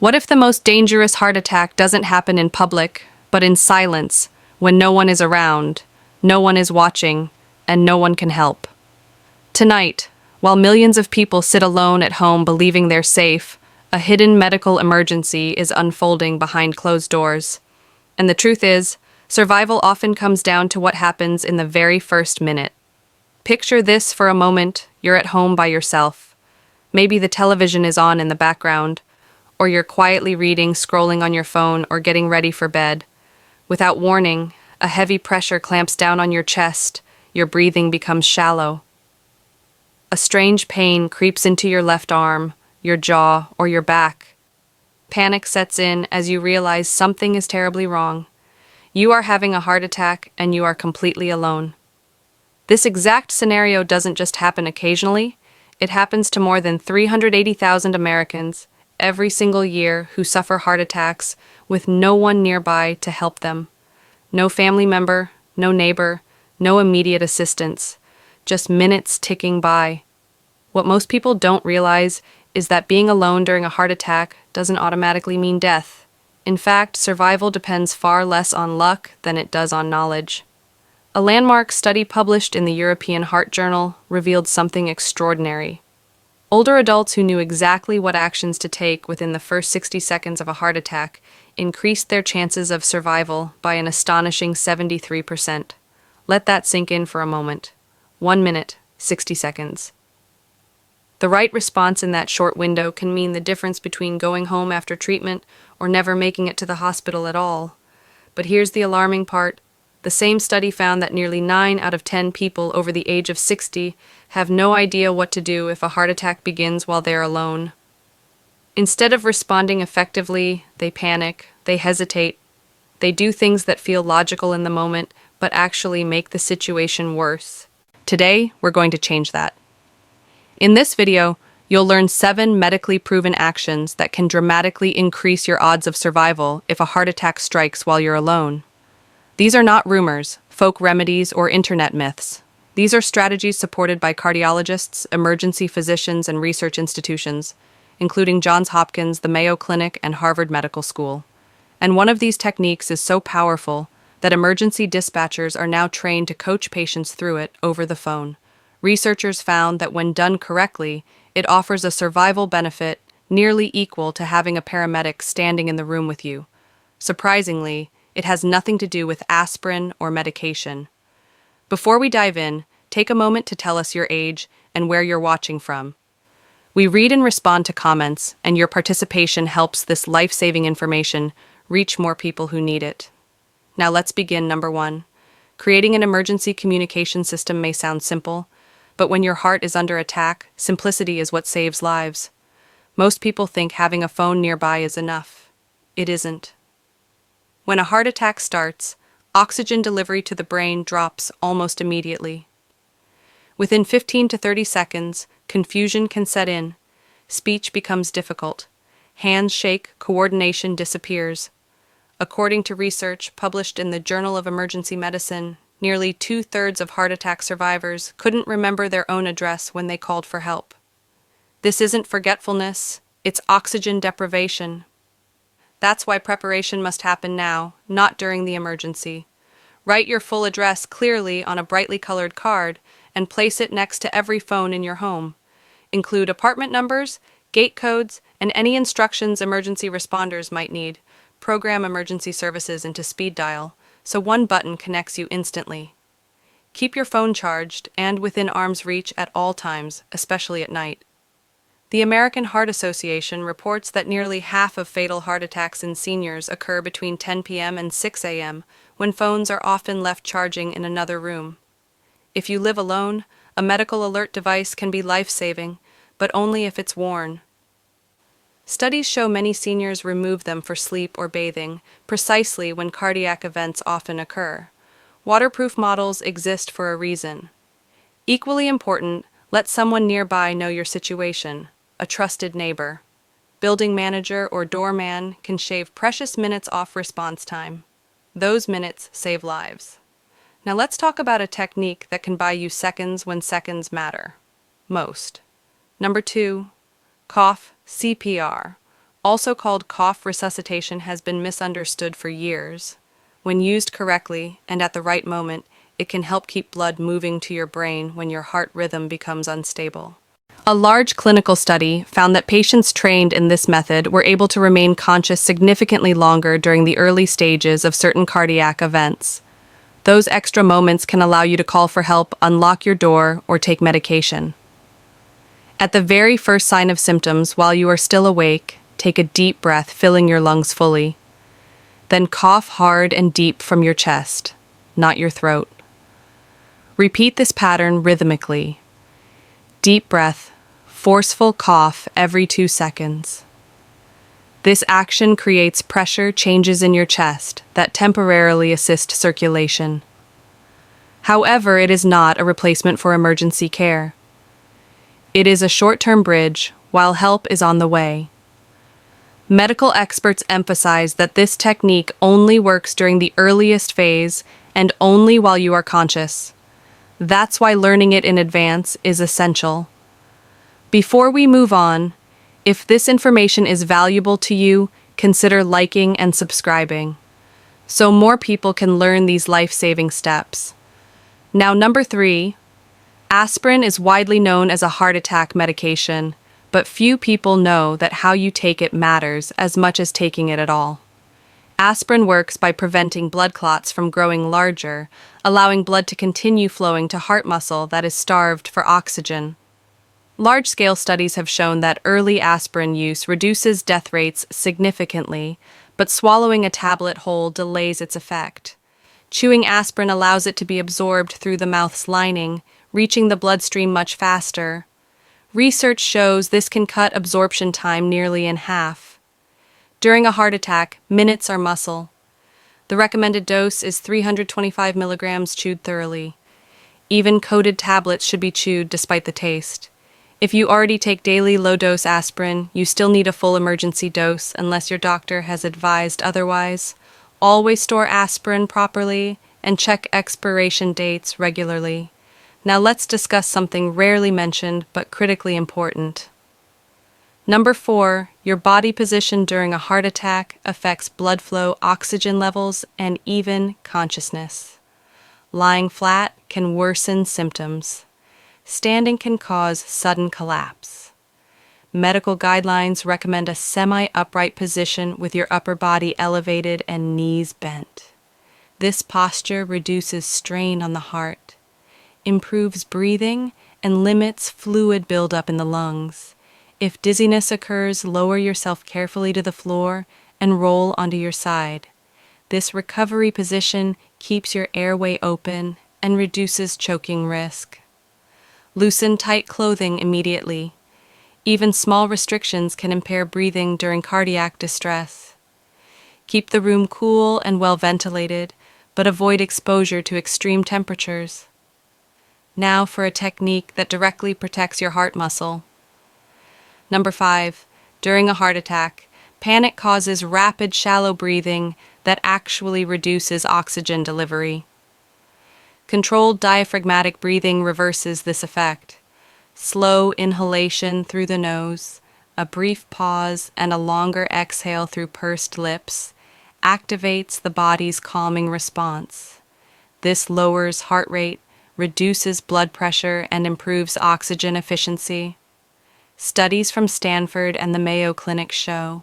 What if the most dangerous heart attack doesn't happen in public, but in silence, when no one is around, no one is watching, and no one can help? Tonight, while millions of people sit alone at home believing they're safe, a hidden medical emergency is unfolding behind closed doors. And the truth is, survival often comes down to what happens in the very first minute. Picture this for a moment: you're at home by yourself. Maybe the television is on in the background, or you're quietly reading, scrolling on your phone, or getting ready for bed. Without warning, a heavy pressure clamps down on your chest, your breathing becomes shallow. A strange pain creeps into your left arm, your jaw, or your back. Panic sets in as you realize something is terribly wrong. You are having a heart attack and you are completely alone. This exact scenario doesn't just happen occasionally, it happens to more than 380,000 Americans every single year who suffer heart attacks with no one nearby to help them. No family member, no neighbor, no immediate assistance, just minutes ticking by. What most people don't realize is that being alone during a heart attack doesn't automatically mean death. In fact, survival depends far less on luck than it does on knowledge. A landmark study published in the European Heart Journal revealed something extraordinary. Older adults who knew exactly what actions to take within the first 60 seconds of a heart attack increased their chances of survival by an astonishing 73%. Let that sink in for a moment. 1 minute, 60 seconds. The right response in that short window can mean the difference between going home after treatment or never making it to the hospital at all. But here's the alarming part. The same study found that nearly 9 out of 10 people over the age of 60 have no idea what to do if a heart attack begins while they're alone. Instead of responding effectively, they panic, they hesitate, they do things that feel logical in the moment, but actually make the situation worse. Today, we're going to change that. In this video, you'll learn 7 medically proven actions that can dramatically increase your odds of survival if a heart attack strikes while you're alone. These are not rumors, folk remedies, or internet myths. These are strategies supported by cardiologists, emergency physicians, and research institutions, including Johns Hopkins, the Mayo Clinic, and Harvard Medical School. And one of these techniques is so powerful that emergency dispatchers are now trained to coach patients through it over the phone. Researchers found that when done correctly, it offers a survival benefit nearly equal to having a paramedic standing in the room with you. Surprisingly, it has nothing to do with aspirin or medication. Before we dive in, take a moment to tell us your age and where you're watching from. We read and respond to comments, and your participation helps this life-saving information reach more people who need it. Now let's begin. Number 1. Creating an emergency communication system may sound simple, but when your heart is under attack, simplicity is what saves lives. Most people think having a phone nearby is enough. It isn't. When a heart attack starts, oxygen delivery to the brain drops almost immediately. Within 15 to 30 seconds, confusion can set in. Speech becomes difficult. Hands shake, coordination disappears. According to research published in the Journal of Emergency Medicine, nearly 2/3 of heart attack survivors couldn't remember their own address when they called for help. This isn't forgetfulness, it's oxygen deprivation. That's why preparation must happen now, not during the emergency. Write your full address clearly on a brightly colored card and place it next to every phone in your home. Include apartment numbers, gate codes, and any instructions emergency responders might need. Program emergency services into speed dial, so one button connects you instantly. Keep your phone charged and within arm's reach at all times, especially at night. The American Heart Association reports that nearly half of fatal heart attacks in seniors occur between 10 p.m. and 6 a.m., when phones are often left charging in another room. If you live alone, a medical alert device can be life-saving, but only if it's worn. Studies show many seniors remove them for sleep or bathing, precisely when cardiac events often occur. Waterproof models exist for a reason. Equally important, let someone nearby know your situation. A trusted neighbor, building manager, or doorman can shave precious minutes off response time. Those minutes save lives. Now let's talk about a technique that can buy you seconds when seconds matter most. Number 2, cough CPR, Also called cough resuscitation, has been misunderstood for years. When used correctly and at the right moment, it can help keep blood moving to your brain when your heart rhythm becomes unstable. A large clinical study found that patients trained in this method were able to remain conscious significantly longer during the early stages of certain cardiac events. Those extra moments can allow you to call for help, unlock your door, or take medication. At the very first sign of symptoms, while you are still awake, take a deep breath, filling your lungs fully. Then cough hard and deep from your chest, not your throat. Repeat this pattern rhythmically. Deep breath, forceful cough every 2 seconds. This action creates pressure changes in your chest that temporarily assist circulation. However, it is not a replacement for emergency care. It is a short-term bridge while help is on the way. Medical experts emphasize that this technique only works during the earliest phase and only while you are conscious. That's why learning it in advance is essential. Before we move on, if this information is valuable to you, consider liking and subscribing, so more people can learn these life-saving steps. Now, number 3, aspirin is widely known as a heart attack medication, but few people know that how you take it matters as much as taking it at all. Aspirin works by preventing blood clots from growing larger, allowing blood to continue flowing to heart muscle that is starved for oxygen. Large-scale studies have shown that early aspirin use reduces death rates significantly, but swallowing a tablet whole delays its effect. Chewing aspirin allows it to be absorbed through the mouth's lining, reaching the bloodstream much faster. Research shows this can cut absorption time nearly in half. During a heart attack, minutes are muscle. The recommended dose is 325 milligrams chewed thoroughly. Even coated tablets should be chewed despite the taste. If you already take daily low-dose aspirin, you still need a full emergency dose unless your doctor has advised otherwise. Always store aspirin properly and check expiration dates regularly. Now let's discuss something rarely mentioned but critically important. Number 4, your body position during a heart attack affects blood flow, oxygen levels, and even consciousness. Lying flat can worsen symptoms. Standing can cause sudden collapse. Medical guidelines recommend a semi-upright position with your upper body elevated and knees bent. This posture reduces strain on the heart, improves breathing, and limits fluid buildup in the lungs. If dizziness occurs, lower yourself carefully to the floor and roll onto your side. This recovery position keeps your airway open and reduces choking risk. Loosen tight clothing immediately. Even small restrictions can impair breathing during cardiac distress. Keep the room cool and well ventilated, but avoid exposure to extreme temperatures. Now for a technique that directly protects your heart muscle. Number 5, during a heart attack, panic causes rapid, shallow breathing that actually reduces oxygen delivery. Controlled diaphragmatic breathing reverses this effect. Slow inhalation through the nose, a brief pause, and a longer exhale through pursed lips activates the body's calming response. This lowers heart rate, reduces blood pressure, and improves oxygen efficiency. Studies from Stanford and the Mayo Clinic show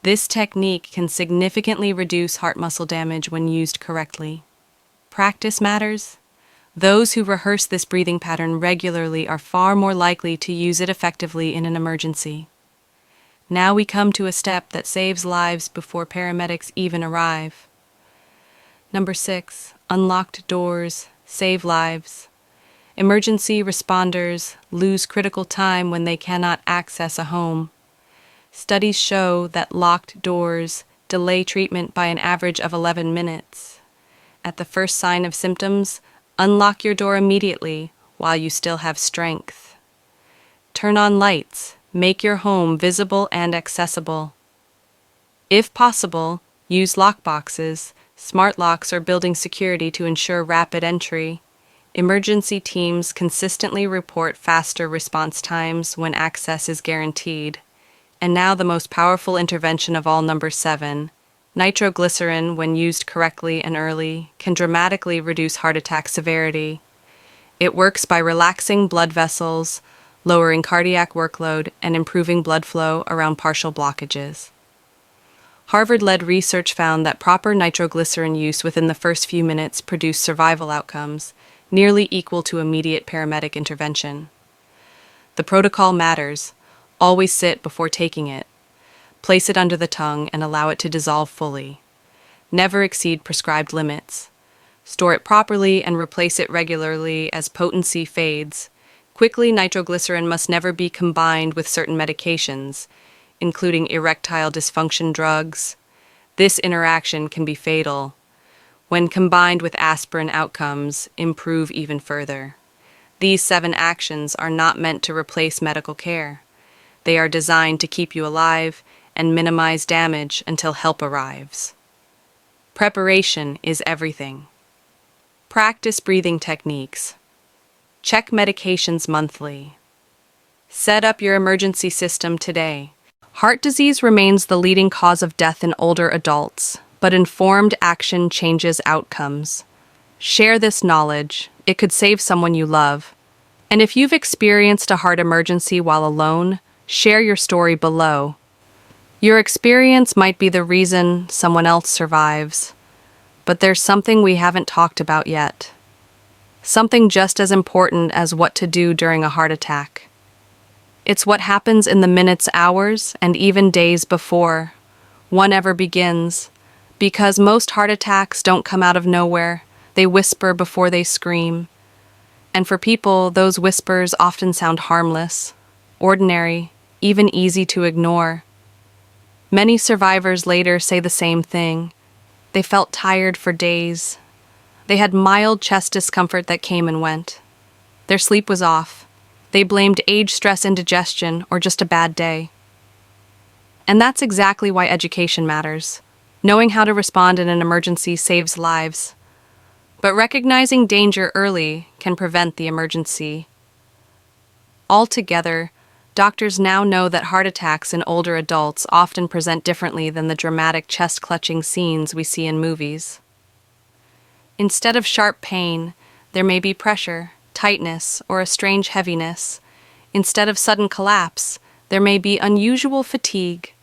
this technique can significantly reduce heart muscle damage when used correctly. Practice matters. Those who rehearse this breathing pattern regularly are far more likely to use it effectively in an emergency. Now we come to a step that saves lives before paramedics even arrive. Number 6, unlocked doors save lives. Emergency responders lose critical time when they cannot access a home. Studies show that locked doors delay treatment by an average of 11 minutes. At the first sign of symptoms, unlock your door immediately while you still have strength. Turn on lights. Make your home visible and accessible. If possible, use lockboxes, smart locks, or building security to ensure rapid entry. Emergency teams consistently report faster response times when access is guaranteed. And now the most powerful intervention of all, number 7. Nitroglycerin, when used correctly and early, can dramatically reduce heart attack severity. It works by relaxing blood vessels, lowering cardiac workload, and improving blood flow around partial blockages. Harvard-led research found that proper nitroglycerin use within the first few minutes produced survival outcomes nearly equal to immediate paramedic intervention. The protocol matters. Always sit before taking it. Place it under the tongue and allow it to dissolve fully. Never exceed prescribed limits. Store it properly and replace it regularly as potency fades. Quickly, nitroglycerin must never be combined with certain medications, including erectile dysfunction drugs. This interaction can be fatal. When combined with aspirin, outcomes improve even further. These 7 actions are not meant to replace medical care. They are designed to keep you alive and minimize damage until help arrives. Preparation is everything. Practice breathing techniques. Check medications monthly. Set up your emergency system today. Heart disease remains the leading cause of death in older adults, but informed action changes outcomes. Share this knowledge. It could save someone you love. And if you've experienced a heart emergency while alone, share your story below. Your experience might be the reason someone else survives, but there's something we haven't talked about yet. Something just as important as what to do during a heart attack. It's what happens in the minutes, hours, and even days before one ever begins, because most heart attacks don't come out of nowhere. They whisper before they scream. And for people, those whispers often sound harmless, ordinary, even easy to ignore. Many survivors later say the same thing. They felt tired for days. They had mild chest discomfort that came and went. Their sleep was off. They blamed age, stress, indigestion, or just a bad day. And that's exactly why education matters. Knowing how to respond in an emergency saves lives. But recognizing danger early can prevent the emergency. Altogether, doctors now know that heart attacks in older adults often present differently than the dramatic chest-clutching scenes we see in movies. Instead of sharp pain, there may be pressure, tightness, or a strange heaviness. Instead of sudden collapse, there may be unusual fatigue,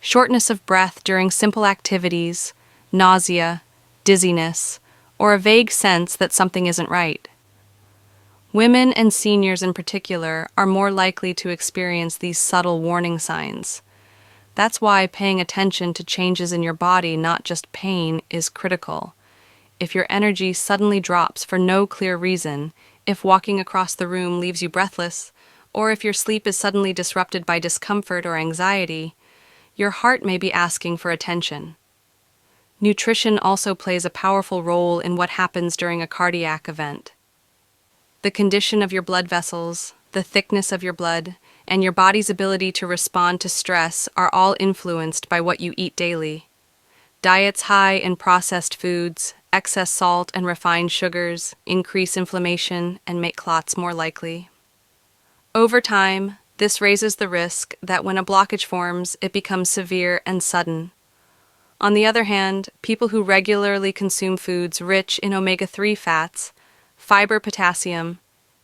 shortness of breath during simple activities, nausea, dizziness, or a vague sense that something isn't right. Women and seniors in particular are more likely to experience these subtle warning signs. That's why paying attention to changes in your body, not just pain, is critical. If your energy suddenly drops for no clear reason, if walking across the room leaves you breathless, or if your sleep is suddenly disrupted by discomfort or anxiety, your heart may be asking for attention. Nutrition also plays a powerful role in what happens during a cardiac event. The condition of your blood vessels, the thickness of your blood, and your body's ability to respond to stress are all influenced by what you eat daily. Diets high in processed foods, excess salt and refined sugars increase inflammation and make clots more likely. Over time, this raises the risk that when a blockage forms, it becomes severe and sudden. On the other hand, people who regularly consume foods rich in omega-3 fats, fiber, potassium,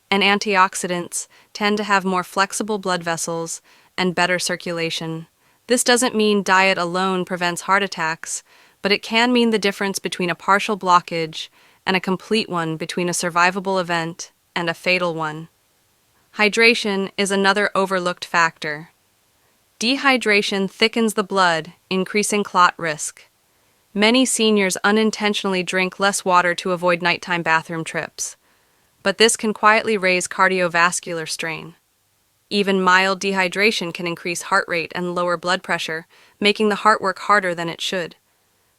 and antioxidants tend to have more flexible blood vessels and better circulation. This doesn't mean diet alone prevents heart attacks, but it can mean the difference between a partial blockage and a complete one, between a survivable event and a fatal one. Hydration is another overlooked factor. Dehydration thickens the blood, increasing clot risk. Many seniors unintentionally drink less water to avoid nighttime bathroom trips, but this can quietly raise cardiovascular strain. Even mild dehydration can increase heart rate and lower blood pressure, making the heart work harder than it should.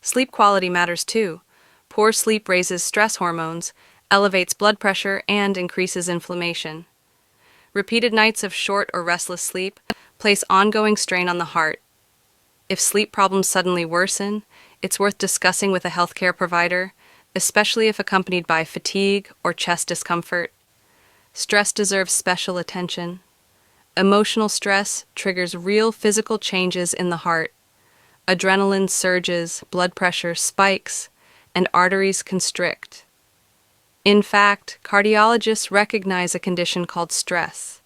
Sleep quality matters too. Poor sleep raises stress hormones, elevates blood pressure, and increases inflammation. Repeated nights of short or restless sleep place ongoing strain on the heart. If sleep problems suddenly worsen, it's worth discussing with a healthcare provider, especially if accompanied by fatigue or chest discomfort. Stress deserves special attention. Emotional stress triggers real physical changes in the heart. Adrenaline surges, blood pressure spikes, and arteries constrict. In fact, cardiologists recognize a condition called stress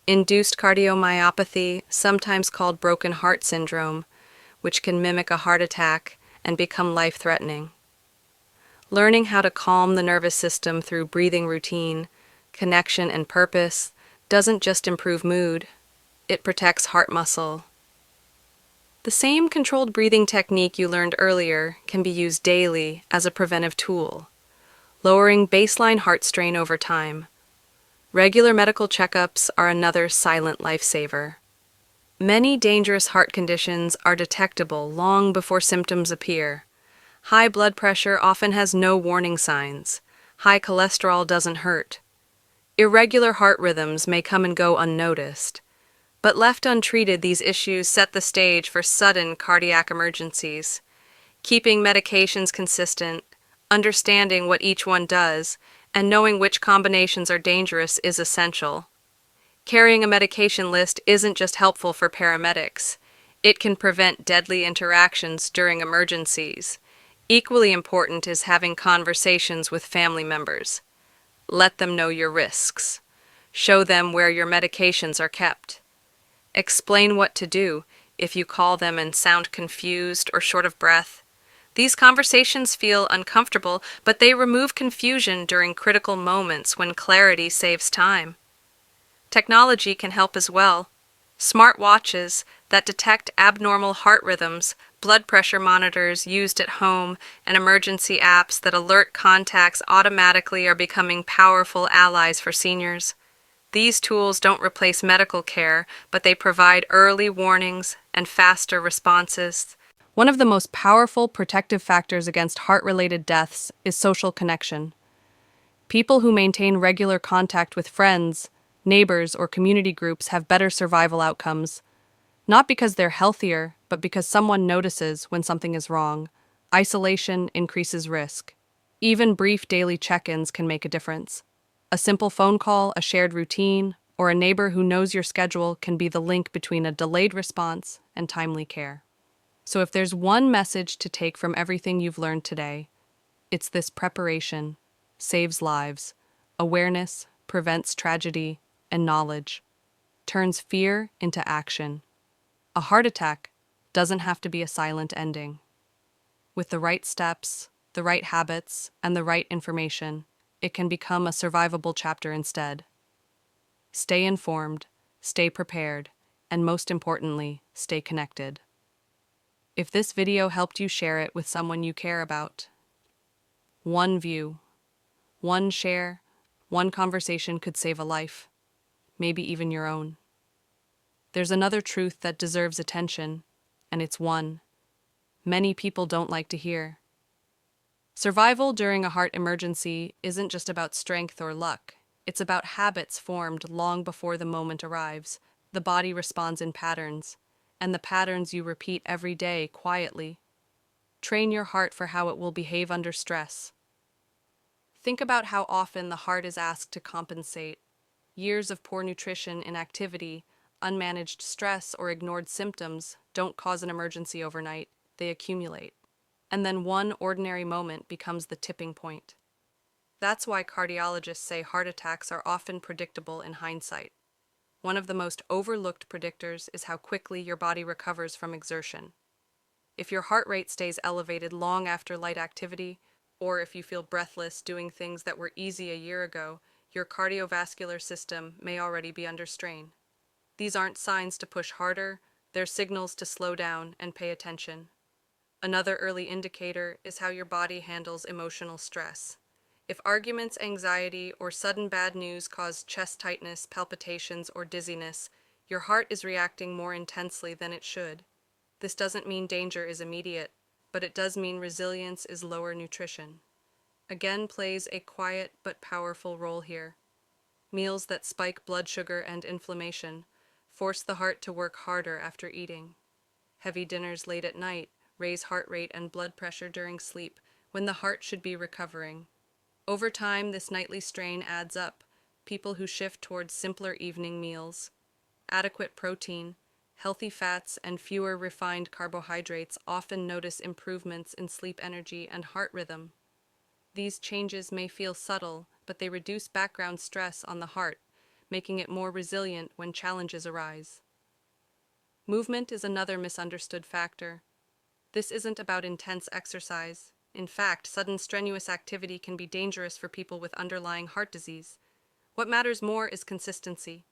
induced cardiomyopathy, sometimes called broken heart syndrome, which can mimic a heart attack and become life-threatening. Learning how to calm the nervous system through breathing routine, connection, and purpose doesn't just improve mood, it protects heart muscle. The same controlled breathing technique you learned earlier can be used daily as a preventive tool, lowering baseline heart strain over time. Regular medical checkups are another silent lifesaver. Many dangerous heart conditions are detectable long before symptoms appear. High blood pressure often has no warning signs. High cholesterol doesn't hurt. Irregular heart rhythms may come and go unnoticed. But left untreated, these issues set the stage for sudden cardiac emergencies. Keeping medications consistent, understanding what each one does, and knowing which combinations are dangerous is essential. Carrying a medication list isn't just helpful for paramedics. It can prevent deadly interactions during emergencies. Equally important is having conversations with family members. Let them know your risks. Show them where your medications are kept. Explain what to do if you call them and sound confused or short of breath. These conversations feel uncomfortable, but they remove confusion during critical moments when clarity saves time. Technology can help as well. Smart watches that detect abnormal heart rhythms, blood pressure monitors used at home, and emergency apps that alert contacts automatically are becoming powerful allies for seniors. These tools don't replace medical care, but they provide early warnings and faster responses. One of the most powerful protective factors against heart-related deaths is social connection. People who maintain regular contact with friends, neighbors, or community groups have better survival outcomes, not because they're healthier, but because someone notices when something is wrong. Isolation increases risk. Even brief daily check-ins can make a difference. A simple phone call, a shared routine, or a neighbor who knows your schedule can be the link between a delayed response and timely care. So if there's one message to take from everything you've learned today, it's this: preparation saves lives, awareness prevents tragedy, and knowledge turns fear into action. A heart attack doesn't have to be a silent ending. With the right steps, the right habits, and the right information, it can become a survivable chapter instead. Stay informed, stay prepared, and most importantly, stay connected. If this video helped you, share it with someone you care about. One view, one share, one conversation could save a life, maybe even your own. There's another truth that deserves attention, and it's one many people don't like to hear. Survival during a heart emergency isn't just about strength or luck. It's about habits formed long before the moment arrives. The body responds in patterns, and the patterns you repeat every day quietly. Train your heart for how it will behave under stress. Think about how often the heart is asked to compensate. Years of poor nutrition, inactivity, unmanaged stress, or ignored symptoms don't cause an emergency overnight. They accumulate. And then one ordinary moment becomes the tipping point. That's why cardiologists say heart attacks are often predictable in hindsight. One of the most overlooked predictors is how quickly your body recovers from exertion. If your heart rate stays elevated long after light activity, or if you feel breathless doing things that were easy a year ago, your cardiovascular system may already be under strain. These aren't signs to push harder, they're signals to slow down and pay attention. Another early indicator is how your body handles emotional stress. If arguments, anxiety, or sudden bad news cause chest tightness, palpitations, or dizziness, your heart is reacting more intensely than it should. This doesn't mean danger is immediate, but it does mean resilience is lower nutrition. Again plays a quiet but powerful role here. Meals that spike blood sugar and inflammation force the heart to work harder after eating. Heavy dinners late at night raise heart rate and blood pressure during sleep when the heart should be recovering. Over time, this nightly strain adds up. People who shift towards simpler evening meals, adequate protein, healthy fats, and fewer refined carbohydrates often notice improvements in sleep energy and heart rhythm. These changes may feel subtle, but they reduce background stress on the heart, making it more resilient when challenges arise. Movement is another misunderstood factor. This isn't about intense exercise. In fact, sudden strenuous activity can be dangerous for people with underlying heart disease. What matters more is consistency.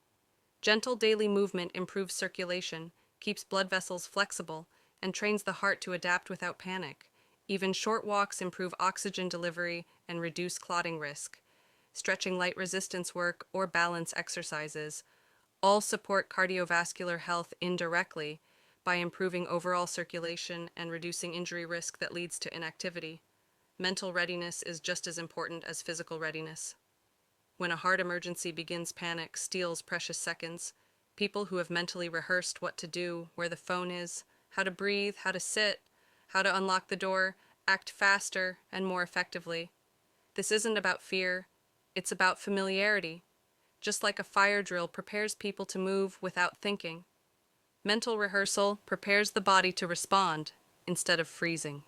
Gentle daily movement improves circulation, keeps blood vessels flexible, and trains the heart to adapt without panic. Even short walks improve oxygen delivery and reduce clotting risk. Stretching, light resistance work, or balance exercises all support cardiovascular health indirectly by improving overall circulation and reducing injury risk that leads to inactivity. Mental readiness is just as important as physical readiness. When a heart emergency begins, panic steals precious seconds. People who have mentally rehearsed what to do, where the phone is, how to breathe, how to sit, how to unlock the door, act faster and more effectively. This isn't about fear, it's about familiarity. Just like a fire drill prepares people to move without thinking, mental rehearsal prepares the body to respond instead of freezing.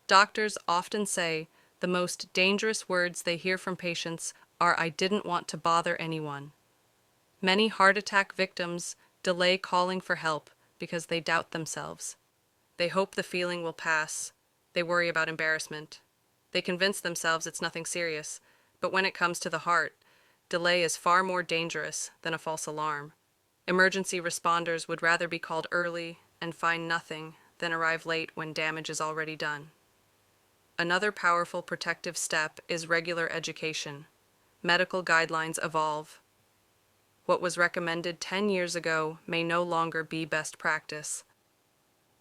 Doctors often say the most dangerous words they hear from patients are, "I didn't want to bother anyone." Many heart attack victims delay calling for help because they doubt themselves. They hope the feeling will pass. They worry about embarrassment. They convince themselves it's nothing serious. But when it comes to the heart, delay is far more dangerous than a false alarm. Emergency responders would rather be called early and find nothing than arrive late when damage is already done. Another powerful protective step is regular education. Medical guidelines evolve. What was recommended 10 years ago may no longer be best practice.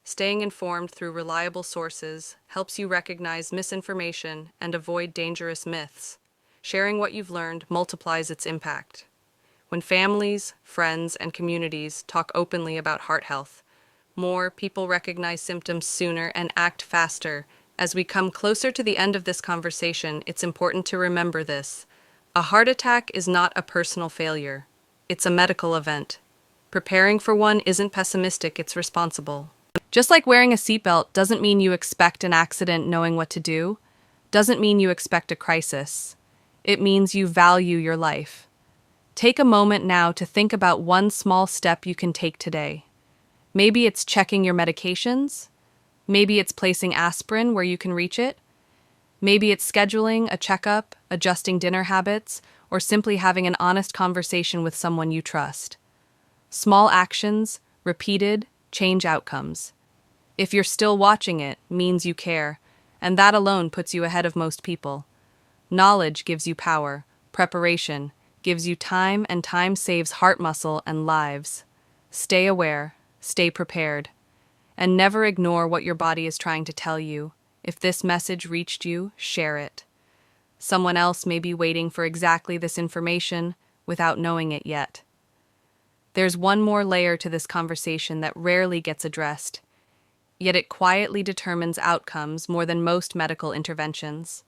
Staying informed through reliable sources helps you recognize misinformation and avoid dangerous myths. Sharing what you've learned multiplies its impact. When families, friends, and communities talk openly about heart health, more people recognize symptoms sooner and act faster. As we come closer to the end of this conversation, it's important to remember this. A heart attack is not a personal failure. It's a medical event. Preparing for one isn't pessimistic, it's responsible. Just like wearing a seatbelt doesn't mean you expect an accident knowing what to do, doesn't mean you expect a crisis. It means you value your life. Take a moment now to think about one small step you can take today. Maybe it's checking your medications. Maybe it's placing aspirin where you can reach it. Maybe it's scheduling a checkup, adjusting dinner habits, or simply having an honest conversation with someone you trust. Small actions, repeated, change outcomes. If you're still watching, it means you care, and that alone puts you ahead of most people. Knowledge gives you power, preparation gives you time, and time saves heart muscle and lives. Stay aware, stay prepared, and never ignore what your body is trying to tell you. If this message reached you, share it. Someone else may be waiting for exactly this information without knowing it yet. There's one more layer to this conversation that rarely gets addressed, yet it quietly determines outcomes more than most medical interventions.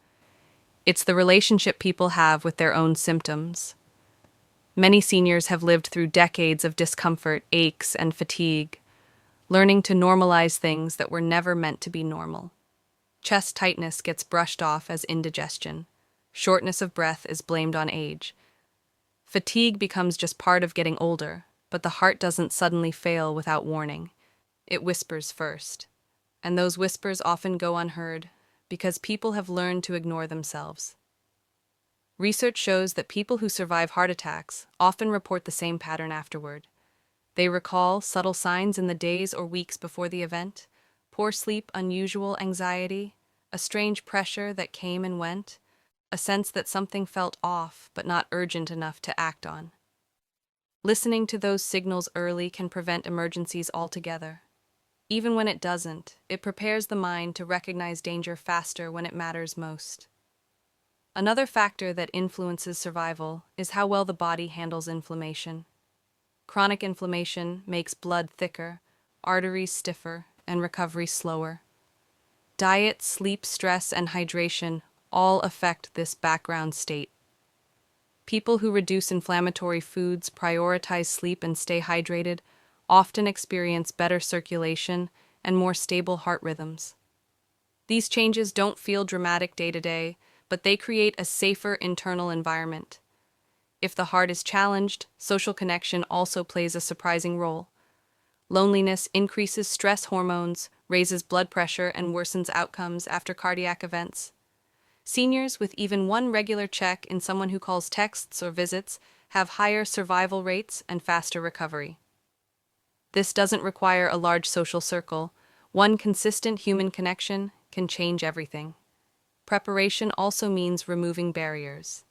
It's the relationship people have with their own symptoms. Many seniors have lived through decades of discomfort, aches, and fatigue, learning to normalize things that were never meant to be normal. Chest tightness gets brushed off as indigestion. Shortness of breath is blamed on age. Fatigue becomes just part of getting older, but the heart doesn't suddenly fail without warning. It whispers first. And those whispers often go unheard because people have learned to ignore themselves. Research shows that people who survive heart attacks often report the same pattern afterward. They recall subtle signs in the days or weeks before the event: poor sleep, unusual anxiety, a strange pressure that came and went, a sense that something felt off but not urgent enough to act on. Listening to those signals early can prevent emergencies altogether. Even when it doesn't, it prepares the mind to recognize danger faster when it matters most. Another factor that influences survival is how well the body handles inflammation. Chronic inflammation makes blood thicker, arteries stiffer, and recovery slower. Diet, sleep, stress, and hydration all affect this background state. People who reduce inflammatory foods, prioritize sleep, and stay hydrated often experience better circulation and more stable heart rhythms. These changes don't feel dramatic day to day, but they create a safer internal environment. If the heart is challenged, social connection also plays a surprising role. Loneliness increases stress hormones, raises blood pressure, and worsens outcomes after cardiac events. Seniors with even one regular check in someone who calls texts or visits have higher survival rates and faster recovery. This doesn't require a large social circle. One consistent human connection can change everything. Preparation also means removing barriers.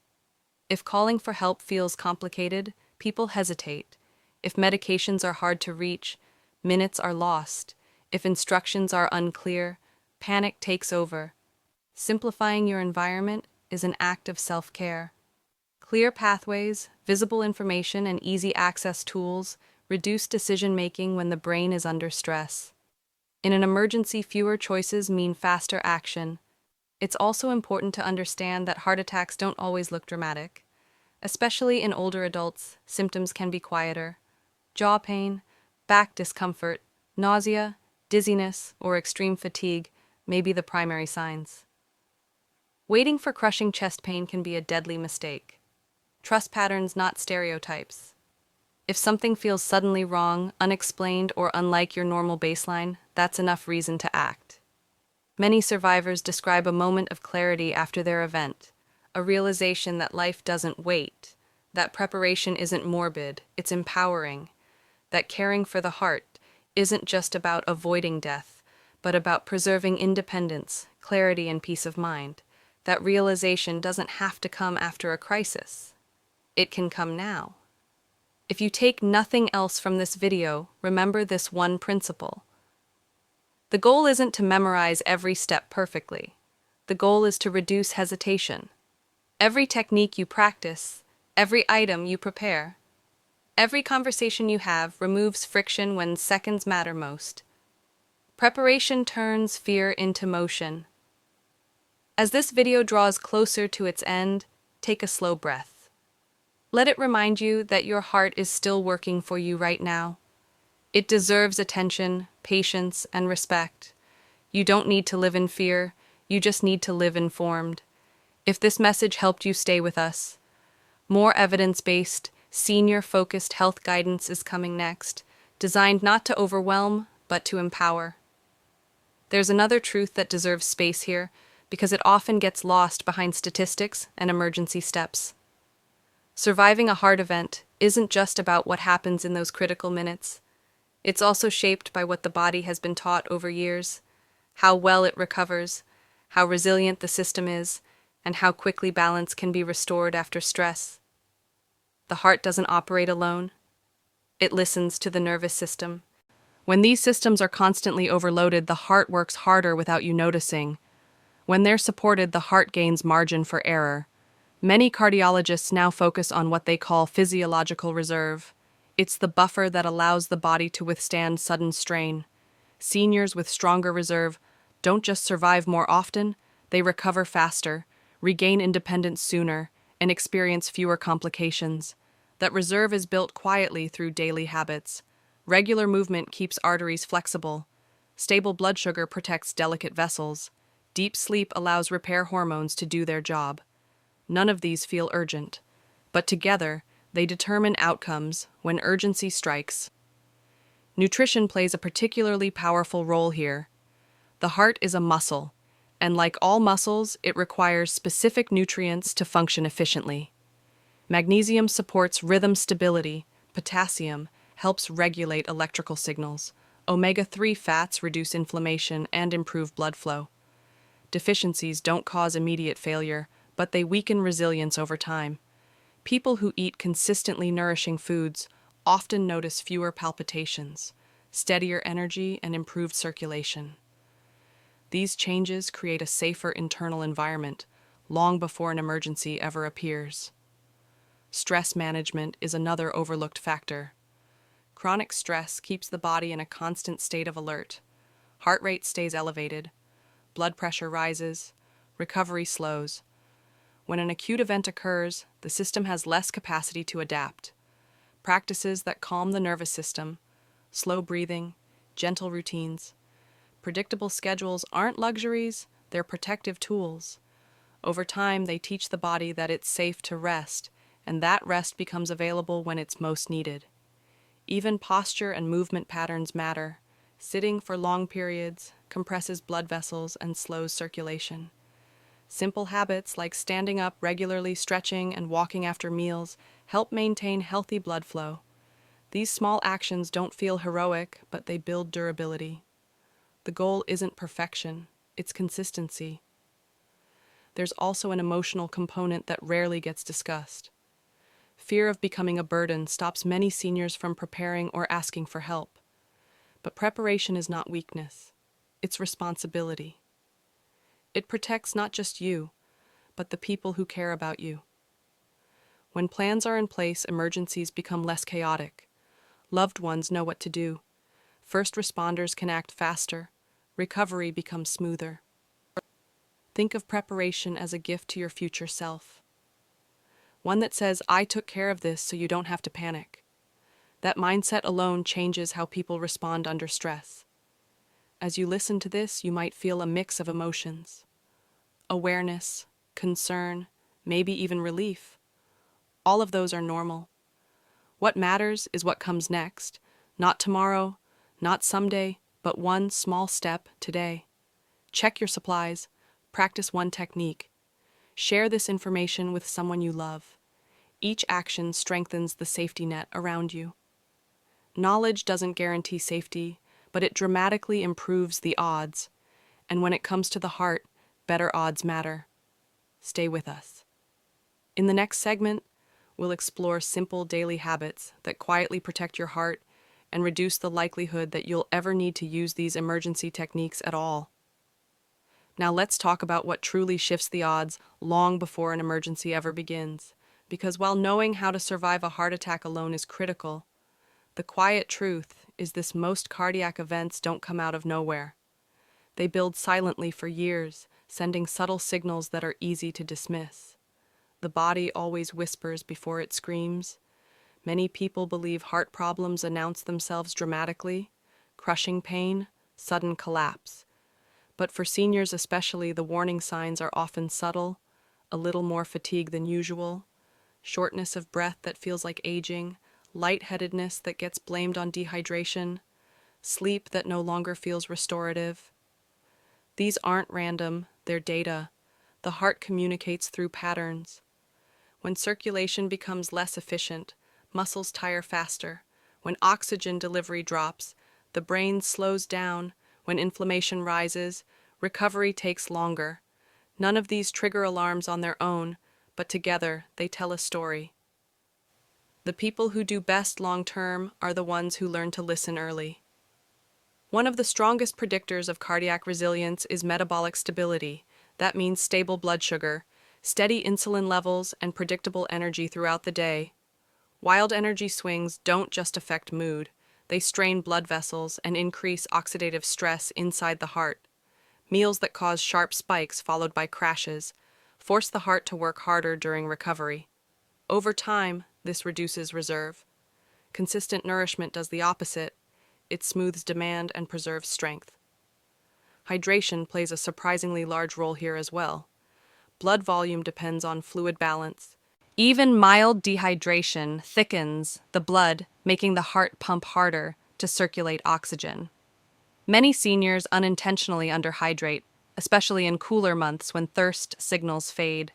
If calling for help feels complicated, people hesitate. If medications are hard to reach, minutes are lost. If instructions are unclear, panic takes over. Simplifying your environment is an act of self-care. Clear pathways, visible information, and easy access tools reduce decision-making when the brain is under stress. In an emergency, fewer choices mean faster action. It's also important to understand that heart attacks don't always look dramatic. Especially in older adults, symptoms can be quieter. Jaw pain, back discomfort, nausea, dizziness, or extreme fatigue may be the primary signs. Waiting for crushing chest pain can be a deadly mistake. Trust patterns, not stereotypes. If something feels suddenly wrong, unexplained, or unlike your normal baseline, that's enough reason to act. Many survivors describe a moment of clarity after their event, a realization that life doesn't wait, that preparation isn't morbid, it's empowering, that caring for the heart isn't just about avoiding death, but about preserving independence, clarity, and peace of mind. That realization doesn't have to come after a crisis. It can come now. If you take nothing else from this video, remember this one principle. The goal isn't to memorize every step perfectly. The goal is to reduce hesitation. Every technique you practice, every item you prepare, every conversation you have removes friction when seconds matter most. Preparation turns fear into motion. As this video draws closer to its end, take a slow breath. Let it remind you that your heart is still working for you right now. It deserves attention, patience, and respect. You don't need to live in fear, you just need to live informed. If this message helped you, stay with us. More evidence-based, senior-focused health guidance is coming next, designed not to overwhelm, but to empower. There's another truth that deserves space here, because it often gets lost behind statistics and emergency steps. Surviving a heart event isn't just about what happens in those critical minutes. It's also shaped by what the body has been taught over years, how well it recovers, how resilient the system is, and how quickly balance can be restored after stress. The heart doesn't operate alone. It listens to the nervous system. When these systems are constantly overloaded, the heart works harder without you noticing. When they're supported, the heart gains margin for error. Many cardiologists now focus on what they call physiological reserve. It's the buffer that allows the body to withstand sudden strain. Seniors with stronger reserve don't just survive more often, they recover faster, regain independence sooner, and experience fewer complications. That reserve is built quietly through daily habits. Regular movement keeps arteries flexible. Stable blood sugar protects delicate vessels. Deep sleep allows repair hormones to do their job. None of these feel urgent, but together, they determine outcomes when urgency strikes. Nutrition plays a particularly powerful role here. The heart is a muscle, and like all muscles, it requires specific nutrients to function efficiently. Magnesium supports rhythm stability, potassium helps regulate electrical signals, omega-3 fats reduce inflammation and improve blood flow. Deficiencies don't cause immediate failure, but they weaken resilience over time. People who eat consistently nourishing foods often notice fewer palpitations, steadier energy, and improved circulation. These changes create a safer internal environment long before an emergency ever appears. Stress management is another overlooked factor. Chronic stress keeps the body in a constant state of alert. Heart rate stays elevated, blood pressure rises, recovery slows. When an acute event occurs, the system has less capacity to adapt. Practices that calm the nervous system, slow breathing, gentle routines, predictable schedules aren't luxuries, they're protective tools. Over time, they teach the body that it's safe to rest, and that rest becomes available when it's most needed. Even posture and movement patterns matter. Sitting for long periods compresses blood vessels and slows circulation. Simple habits like standing up regularly, stretching, and walking after meals help maintain healthy blood flow. These small actions don't feel heroic, but they build durability. The goal isn't perfection, it's consistency. There's also an emotional component that rarely gets discussed. Fear of becoming a burden stops many seniors from preparing or asking for help. But preparation is not weakness, it's responsibility. It protects not just you, but the people who care about you. When plans are in place, emergencies become less chaotic. Loved ones know what to do. First responders can act faster. Recovery becomes smoother. Think of preparation as a gift to your future self. One that says, I took care of this so you don't have to panic. That mindset alone changes how people respond under stress. As you listen to this, you might feel a mix of emotions. Awareness, concern, maybe even relief. All of those are normal. What matters is what comes next, not tomorrow, not someday, but one small step today. Check your supplies, practice one technique. Share this information with someone you love. Each action strengthens the safety net around you. Knowledge doesn't guarantee safety, but it dramatically improves the odds. And when it comes to the heart, better odds matter. Stay with us. In the next segment, we'll explore simple daily habits that quietly protect your heart and reduce the likelihood that you'll ever need to use these emergency techniques at all. Now let's talk about what truly shifts the odds long before an emergency ever begins. Because while knowing how to survive a heart attack alone is critical, the quiet truth is this: most cardiac events don't come out of nowhere. They build silently for years, sending subtle signals that are easy to dismiss. The body always whispers before it screams. Many people believe heart problems announce themselves dramatically: crushing pain, sudden collapse. But for seniors especially, the warning signs are often subtle: a little more fatigue than usual, shortness of breath that feels like aging, lightheadedness that gets blamed on dehydration, sleep that no longer feels restorative. These aren't random, they're data. The heart communicates through patterns. When circulation becomes less efficient, muscles tire faster. When oxygen delivery drops, the brain slows down. When inflammation rises, recovery takes longer. None of these trigger alarms on their own, but together they tell a story. The people who do best long-term are the ones who learn to listen early. One of the strongest predictors of cardiac resilience is metabolic stability. That means stable blood sugar, steady insulin levels, and predictable energy throughout the day. Wild energy swings don't just affect mood, they strain blood vessels and increase oxidative stress inside the heart. Meals that cause sharp spikes followed by crashes force the heart to work harder during recovery. Over time, this reduces reserve. Consistent nourishment does the opposite. It smooths demand and preserves strength. Hydration plays a surprisingly large role here as well. Blood volume depends on fluid balance. Even mild dehydration thickens the blood, making the heart pump harder to circulate oxygen. Many seniors unintentionally underhydrate, especially in cooler months when thirst signals fade.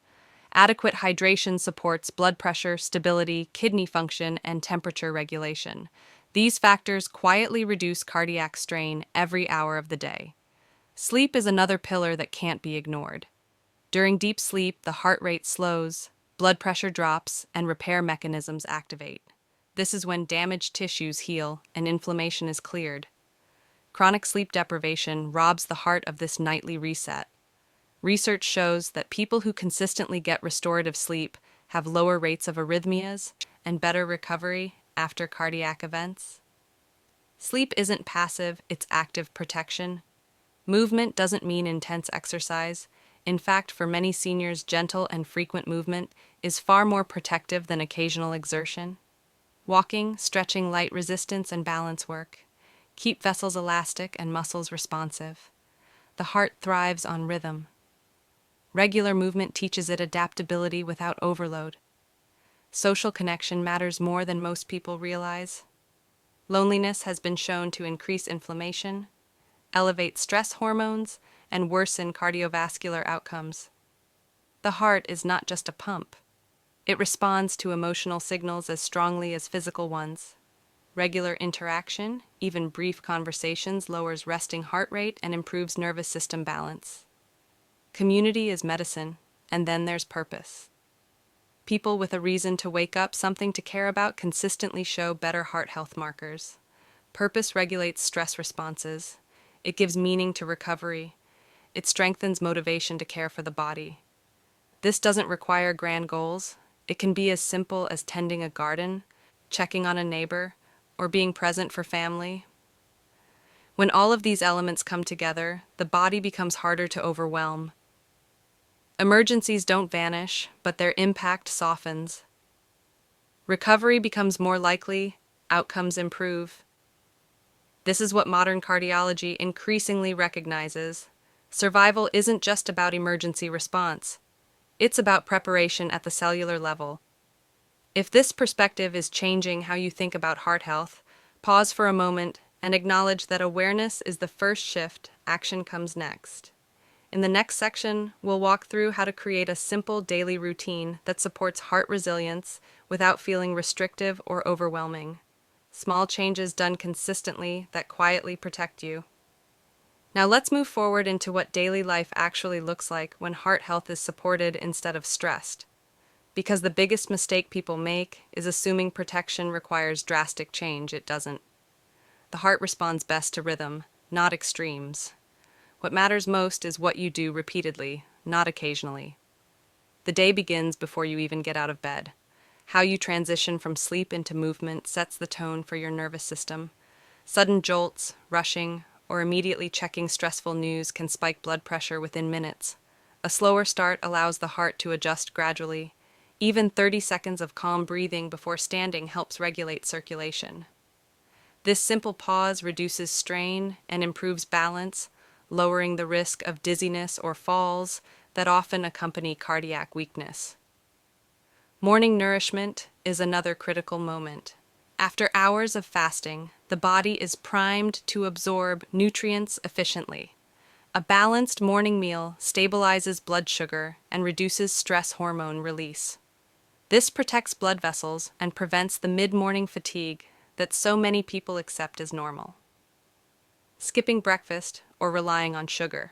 Adequate hydration supports blood pressure, stability, kidney function, and temperature regulation. These factors quietly reduce cardiac strain every hour of the day. Sleep is another pillar that can't be ignored. During deep sleep, the heart rate slows, blood pressure drops, and repair mechanisms activate. This is when damaged tissues heal and inflammation is cleared. Chronic sleep deprivation robs the heart of this nightly reset. Research shows that people who consistently get restorative sleep have lower rates of arrhythmias and better recovery after cardiac events. Sleep isn't passive, it's active protection. Movement doesn't mean intense exercise. In fact, for many seniors, gentle and frequent movement is far more protective than occasional exertion. Walking, stretching, light resistance, and balance work keep vessels elastic and muscles responsive. The heart thrives on rhythm. Regular movement teaches it adaptability without overload. Social connection matters more than most people realize. Loneliness has been shown to increase inflammation, elevate stress hormones, and worsen cardiovascular outcomes. The heart is not just a pump. It responds to emotional signals as strongly as physical ones. Regular interaction, even brief conversations, lowers resting heart rate and improves nervous system balance. Community is medicine, and then there's purpose. People with a reason to wake up, something to care about, consistently show better heart health markers. Purpose regulates stress responses. It gives meaning to recovery. It strengthens motivation to care for the body. This doesn't require grand goals. It can be as simple as tending a garden, checking on a neighbor, or being present for family. When all of these elements come together, the body becomes harder to overwhelm. Emergencies don't vanish, but their impact softens. Recovery becomes more likely, outcomes improve. This is what modern cardiology increasingly recognizes. Survival isn't just about emergency response. It's about preparation at the cellular level. If this perspective is changing how you think about heart health, pause for a moment and acknowledge that awareness is the first shift, action comes next. In the next section, we'll walk through how to create a simple daily routine that supports heart resilience without feeling restrictive or overwhelming. Small changes done consistently that quietly protect you. Now let's move forward into what daily life actually looks like when heart health is supported instead of stressed. Because the biggest mistake people make is assuming protection requires drastic change. It doesn't. The heart responds best to rhythm, not extremes. What matters most is what you do repeatedly, not occasionally. The day begins before you even get out of bed. How you transition from sleep into movement sets the tone for your nervous system. Sudden jolts, rushing, or immediately checking stressful news can spike blood pressure within minutes. A slower start allows the heart to adjust gradually. Even 30 seconds of calm breathing before standing helps regulate circulation. This simple pause reduces strain and improves balance, lowering the risk of dizziness or falls that often accompany cardiac weakness. Morning nourishment is another critical moment. After hours of fasting, the body is primed to absorb nutrients efficiently. A balanced morning meal stabilizes blood sugar and reduces stress hormone release. This protects blood vessels and prevents the mid-morning fatigue that so many people accept as normal. Skipping breakfast or relying on sugar,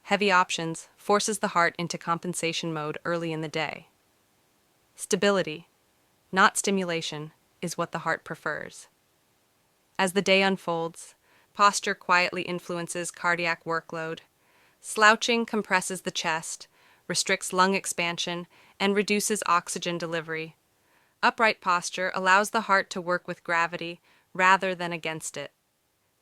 heavy options, forces the heart into compensation mode early in the day. Stability, not stimulation, is what the heart prefers. As the day unfolds, posture quietly influences cardiac workload. Slouching compresses the chest, restricts lung expansion, and reduces oxygen delivery. Upright posture allows the heart to work with gravity rather than against it.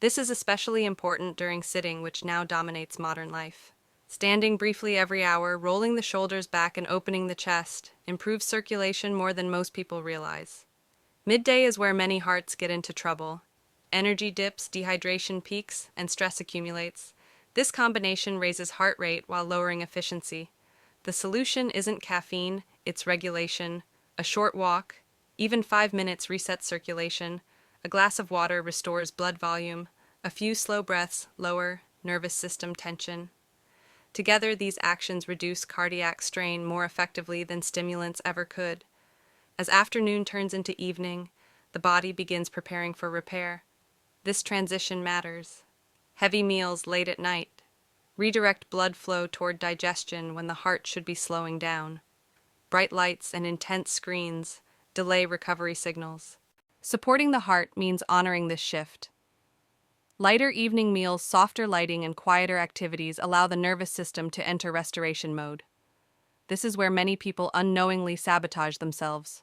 This is especially important during sitting, which now dominates modern life. Standing briefly every hour, rolling the shoulders back and opening the chest, improves circulation more than most people realize. Midday is where many hearts get into trouble. Energy dips, dehydration peaks, and stress accumulates. This combination raises heart rate while lowering efficiency. The solution isn't caffeine, it's regulation. A short walk, even 5 minutes, resets circulation. A glass of water restores blood volume. A few slow breaths lower nervous system tension. Together, these actions reduce cardiac strain more effectively than stimulants ever could. As afternoon turns into evening, the body begins preparing for repair. This transition matters. Heavy meals late at night redirect blood flow toward digestion when the heart should be slowing down. Bright lights and intense screens delay recovery signals. Supporting the heart means honoring this shift. Lighter evening meals, softer lighting, and quieter activities allow the nervous system to enter restoration mode. This is where many people unknowingly sabotage themselves.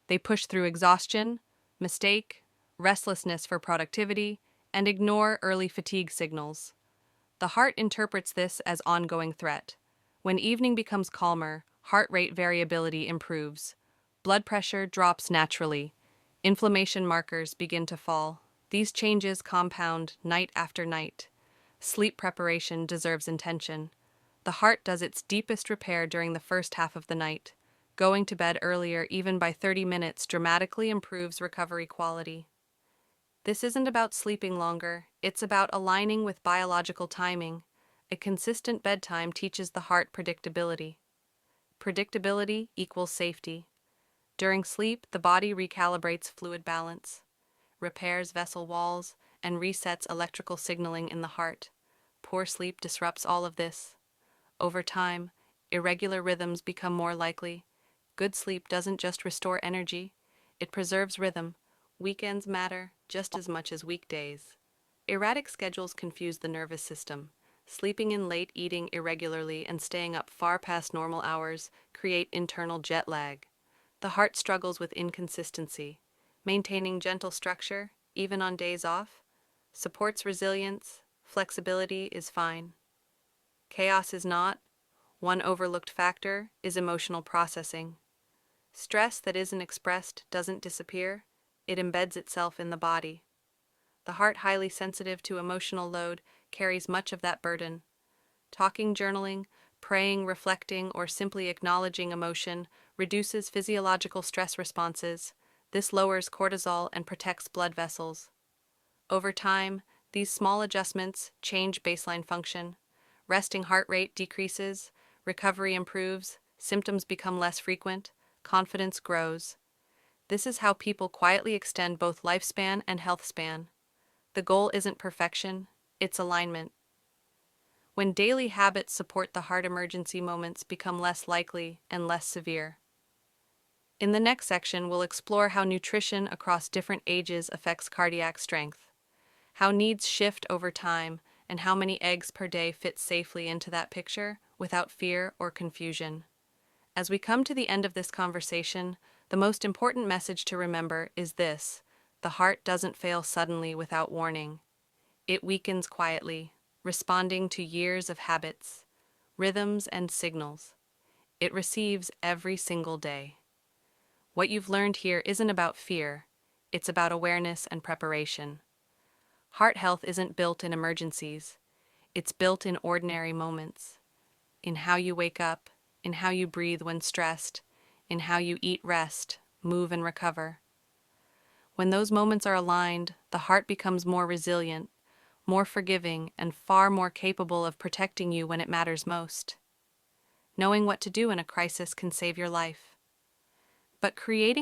They push through exhaustion, mistake, restlessness for productivity, and ignore early fatigue signals. The heart interprets this as ongoing threat. When evening becomes calmer, heart rate variability improves. Blood pressure drops naturally. Inflammation markers begin to fall. These changes compound night after night. Sleep preparation deserves intention. The heart does its deepest repair during the first half of the night. Going to bed earlier, even by 30 minutes, dramatically improves recovery quality. This isn't about sleeping longer, it's about aligning with biological timing. A consistent bedtime teaches the heart predictability. Predictability equals safety. During sleep, the body recalibrates fluid balance, repairs vessel walls, and resets electrical signaling in the heart. Poor sleep disrupts all of this. Over time, irregular rhythms become more likely. Good sleep doesn't just restore energy, it preserves rhythm. Weekends matter just as much as weekdays. Erratic schedules confuse the nervous system. Sleeping in late, eating irregularly, and staying up far past normal hours create internal jet lag. The heart struggles with inconsistency. Maintaining gentle structure, even on days off, supports resilience. Flexibility is fine. Chaos is not. One overlooked factor is emotional processing. Stress that isn't expressed doesn't disappear, it embeds itself in the body. The heart, highly sensitive to emotional load, carries much of that burden. Talking, journaling, praying, reflecting, or simply acknowledging emotion reduces physiological stress responses. This lowers cortisol and protects blood vessels. Over time, these small adjustments change baseline function. Resting heart rate decreases, recovery improves, symptoms become less frequent, confidence grows. This is how people quietly extend both lifespan and health span. The goal isn't perfection, it's alignment. When daily habits support the heart, emergency moments become less likely and less severe. In the next section, we'll explore how nutrition across different ages affects cardiac strength, how needs shift over time, and how many eggs per day fit safely into that picture without fear or confusion. As we come to the end of this conversation, the most important message to remember is this: the heart doesn't fail suddenly without warning. It weakens quietly, responding to years of habits, rhythms, and signals. It receives every single day. What you've learned here isn't about fear, it's about awareness and preparation. Heart health isn't built in emergencies, it's built in ordinary moments. In how you wake up, in how you breathe when stressed, in how you eat, rest, move, and recover. When those moments are aligned, the heart becomes more resilient, more forgiving, and far more capable of protecting you when it matters most. Knowing what to do in a crisis can save your life. But creating